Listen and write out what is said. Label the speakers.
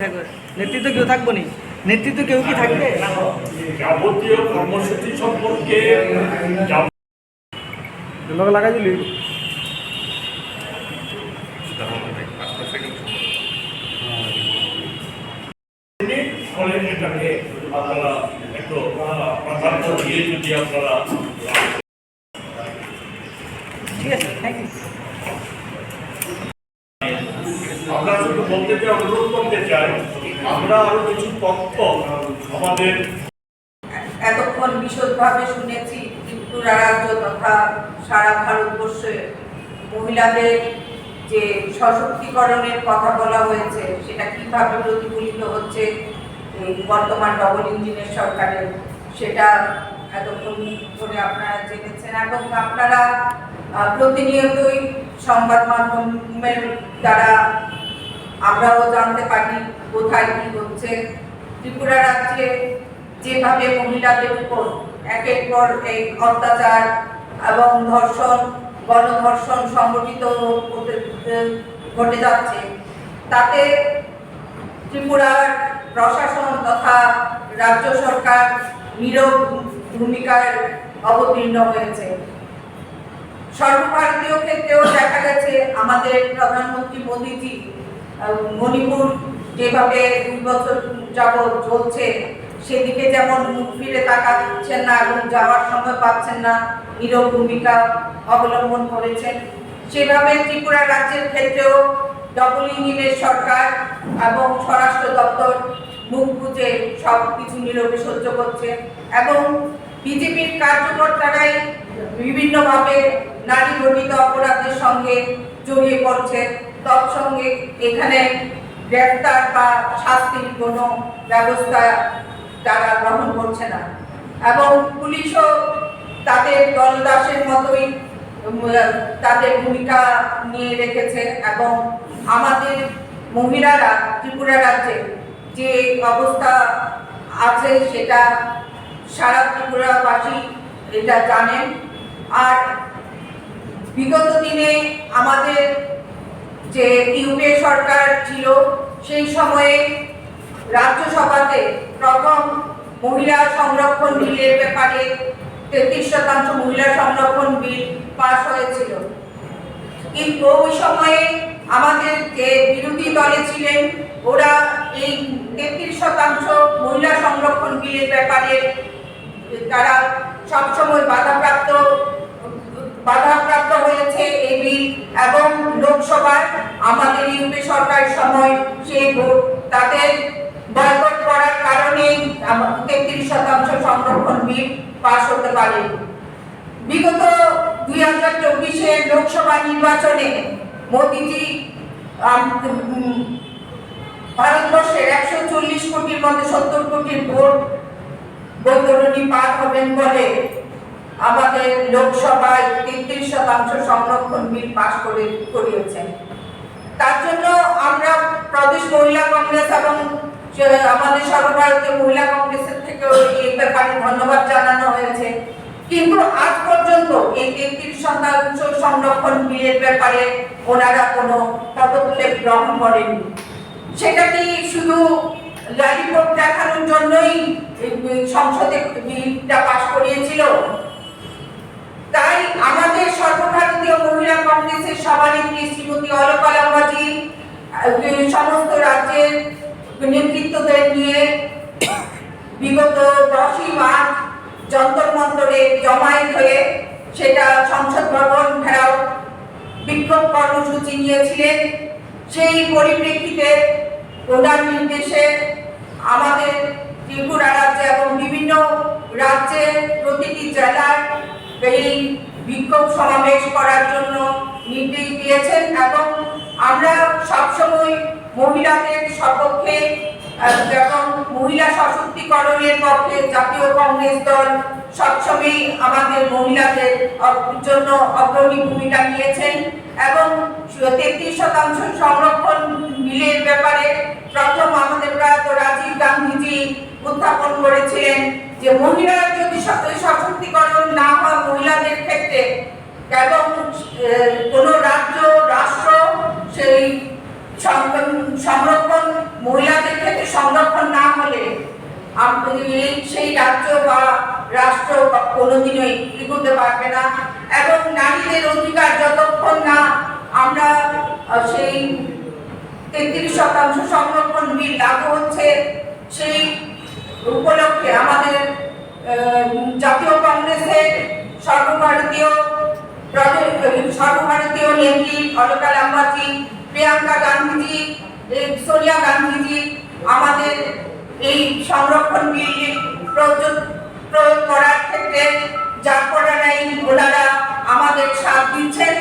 Speaker 1: নেতৃত্ব কেউ থাকবো নি? নেতৃত্ব কেউ কি থাকবে?
Speaker 2: যাবতীয় কর্মসূচি সম্পর্কে
Speaker 1: লাগাই দিলি
Speaker 2: এটাকে আপনারা একটু প্রাধান্য দিয়ে যদি আপনারা
Speaker 1: ঠিক আছে, থ্যাংক ইউ।
Speaker 2: আমরা শুধু বলতে চাই, অনুরোধ করতে চাই, আমরা আরো কিছু তথ্য আমাদের
Speaker 3: এতক্ষণ বিশদভাবে শুনেছি ত্রিপুরা রাজ্য তথা সারা ভারতবর্ষে মহিলাদের যে সশক্তিকরণের কথা বলা হয়েছে সেটা কিভাবে প্রতিফলিত হচ্ছে এই বর্তমান ডবল ইঞ্জিনের সরকারের, সেটা এতক্ষণ ধরে আপনারা জেনেছেন এবং আপনারা প্রতিনিয়তই সংবাদ মাধ্যমের দ্বারা আমরাও জানতে পারি কোথায় কি হচ্ছে। ত্রিপুরা রাজ্যে যেভাবে মহিলাদের উপর একের পর এক অত্যাচার এবং ধর্ষণ, গণধর্ষণ সংগঠিত ঘটে যাচ্ছে, তাতে ত্রিপুরার প্রশাসন তথা রাজ্য সরকার নীরব ভূমিকায় অবতীর্ণ হয়েছে। সর্বভারতীয় ক্ষেত্রেও দেখা গেছে আমাদের প্রধানমন্ত্রী মোদীজি মণিপুর যেভাবে 2 বছর যাবৎ চলছে সেদিকে যেমন মুখ ফিরে তাকাচ্ছেন না এবং যাওয়ার সময় পাচ্ছেন না, নীরব ভূমিকা অবলম্বন করেছেন, সেভাবে ত্রিপুরা রাজ্যের ক্ষেত্রেও ডবল ইঞ্জিনের সরকার এবং স্বরাষ্ট্র দপ্তর মুখ বুজে সব কিছু নীরবে সহ্য করছে এবং বিজেপির কার্যকর্তারাই বিভিন্নভাবে নারী ঘটিত অপরাধের সঙ্গে জড়িয়ে পড়ছে। তৎসঙ্গে এখানে গ্রেফতার বা শাস্তির কোনো ব্যবস্থা তারা গ্রহণ করছে না এবং পুলিশও তাদের দলদাসের মতোই তাদের ভূমিকা নিয়ে রেখেছে এবং আমাদের মহিলারা ত্রিপুরা রাজ্যে যে অবস্থা আছে সেটা সারা ত্রিপুরাবাসী এটা জানেন। আর বিগত দিনে আমাদের যে ইউপিএ সরকার ছিল সেই সময়ে রাজ্যসভাতে প্রথম মহিলা সংরক্ষণ বিলের ব্যাপারে 33% মহিলা সংরক্ষণ বিল পাস হয়েছিল, কিন্তু ওই সময়ে আমাদের যে বিরোধী দলে ছিলেন ওরা এই 33% মহিলা সংরক্ষণ বিলের ব্যাপারে তারা সবসময় বাধাপ্রাপ্ত হয়েছে এই বিল এবং লোকসভায় আমাদের ইউপি সরকারের সময় সেই ভোট তাদের বয়কট করার কারণে 33% সংরক্ষণ বিল পাস হতে পারে। বিগত 2024-এর লোকসভা নির্বাচনে মোদীজি ভারতবর্ষের 140 কোটির মধ্যে 70 কোটির ভোট বৈতরণী পার হবেন বলে আমাদের লোকসভায় 33% সংরক্ষণ বিল পাস করিয়েছেন। তার জন্য আমরা প্রদেশ মহিলা কংগ্রেস এবং আমাদের সর্বভারতীয় মহিলা কংগ্রেসের থেকেও এই ব্যাপারে ধন্যবাদ জানানো হয়েছে, কিন্তু আজ পর্যন্ত এই 33% সংরক্ষণ বিলের ব্যাপারে ওনারা কোনো পদক্ষেপ গ্রহণ করেননি। সেটা কি শুধু রিপোর্ট দেখানোর জন্যই সংসদে বিলটা পাস করিয়েছিল? তাই আমাদের সর্বভারতীয় মহিলা কংগ্রেসের সভানেত্রী শ্রীমতী অলকা লাম্বাজি সমস্ত রাজ্যের নেতৃত্বদের নিয়ে বিগত 10ই মার্চ যন্তর মন্তরে জমায়েত হয়ে সেটা সংসদ ভবন ঘেরাও বিক্ষোভ কর্মসূচি নিয়েছিলেন। সেই পরিপ্রেক্ষিতে ওনার নির্দেশে আমাদের ত্রিপুরা রাজ্যে এবং বিভিন্ন রাজ্যে প্রতিটি জেলায় এই বিক্ষোভ সমাবেশ করার জন্য নির্দেশ দিয়েছেন এবং আমরা সবসময় মহিলাদের সপক্ষে এবং মহিলা সশক্তিকরণের পক্ষে জাতীয় কংগ্রেস দল সবসময় আমাদের মহিলাদের জন্য অগ্রণী ভূমিকা নিয়েছেন এবং 33% সংরক্ষণ বিলের ব্যাপারে প্রথম আমাদের প্রয়াত রাজীব গান্ধীজি উত্থাপন করেছিলেন যে মহিলার যদি সশক্তিকরণ না হয় মহিলাদের ক্ষেত্রে এবং কোন রাষ্ট্র সেই সংরক্ষণ মহিলাদের হলে সেই রাজ্য বা রাষ্ট্র কোনোদিনই এগোতে পারবে না। এবং নারীদের অধিকার যতক্ষণ না আমরা সেই 33% সংরক্ষণ বিল লাগু হচ্ছে, সেই উপলক্ষে আমাদের জাতীয় কংগ্রেসের সর্বভারতীয় নেত্রী অলকা লাম্বাজি, প্রিয়াঙ্কা গান্ধীজি, সোনিয়া গান্ধীজি আমাদের এই সংরক্ষণ বিল প্রয়োগ করার ক্ষেত্রে যা করার ওনারা আমাদের সাথ দিচ্ছেন।